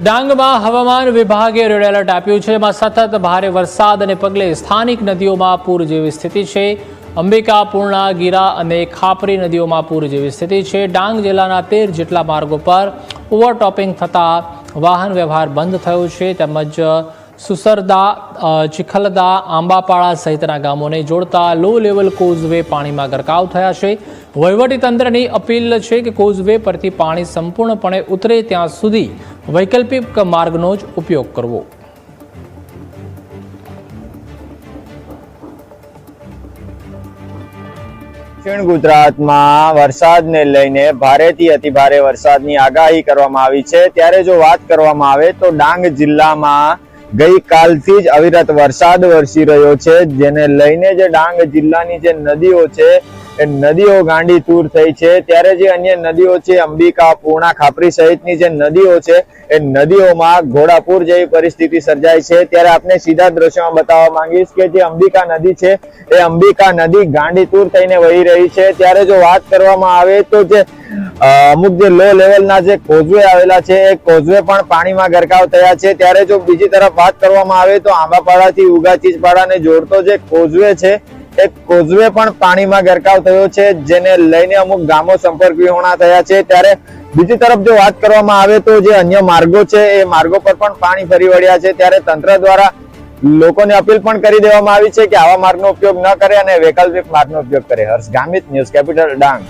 ડાંગમાં હવામાન વિભાગે રેડ એલર્ટ આપ્યું છે, જેમાં સતત ભારે વરસાદને પગલે સ્થાનિક નદીઓમાં પૂર જેવી સ્થિતિ છે. અંબિકા, પૂર્ણા, ગીરા અને ખાપરી નદીઓમાં પૂર જેવી સ્થિતિ છે. ડાંગ જિલ્લાના 13 જેટલા માર્ગો પર ઓવરટોપિંગ થતાં વાહન વ્યવહાર બંધ થયો છે. તેમજ સુસરદા, ચિખલદા, આંબાપાડા સહિતના ગામોને જોડતા લો લેવલ કોઝવે પાણીમાં ગરકાવ થયા છે. વહીવટીતંત્રની અપીલ છે કે કોઝવે પરથી પાણી સંપૂર્ણપણે ઉતરે ત્યાં સુધી વૈકલ્પિક માર્ગનો જ ઉપયોગ કરવો. દક્ષિણ ગુજરાતમાં વરસાદને લઈને ભારેથી અતિભારે વરસાદની આગાહી કરવામાં આવી છે. ત્યારે જો વાત કરવામાં આવે તો ડાંગ જિલ્લામાં ગઈકાલથી જ અવિરત વરસાદ વરસી રહ્યો છે, જેને લઈને જે ડાંગ જિલ્લાની જે નદીઓ છે એ નદીઓ ગાંડી તૂર થઈ છે. ત્યારે જે અન્ય નદીઓ છે અંબિકા, પૂર્ણા, ખાપરી સહિતની જે નદીઓ છે એ નદીઓમાં ઘોડાપૂર જેવી પરિસ્થિતિ સર્જાય છે. ત્યારે આપણે સીધા દ્રશ્યોમાં બતાવવા માંગીશ કે જે અંબિકા નદી છે એ અંબિકા નદી ગાંડી તૂર થઈને વહી રહી છે. ત્યારે જો વાત કરવામાં આવે તો જે અમુક જે લો લેવલના જે કોઝવે આવેલા છે એ કોઝવે પણ પાણીમાં ગરકાવ થયા છે. ત્યારે જો બીજી તરફ વાત કરવામાં આવે તો આંબાપાડાથી ઉગાચીજપાડાને જોડતો જે કોઝવે છે એ કોઝવે પણ પાણીમાં ગરકાવ થયો છે, જેને લઈને અમુક ગામો સંપર્ક વિહોણા થયા છે. ત્યારે બીજી તરફ જો વાત કરવામાં આવે તો જે અન્ય માર્ગો છે એ માર્ગો પર પણ પાણી ફરી વળ્યા છે. ત્યારે તંત્ર દ્વારા લોકોને અપીલ પણ કરી દેવામાં આવી છે કે આવા માર્ગનો ઉપયોગ ન કરે અને વૈકલ્પિક માર્ગનો ઉપયોગ કરે. હર્ષ ગામિત, ન્યૂઝ કેપિટલ, ડાંગ.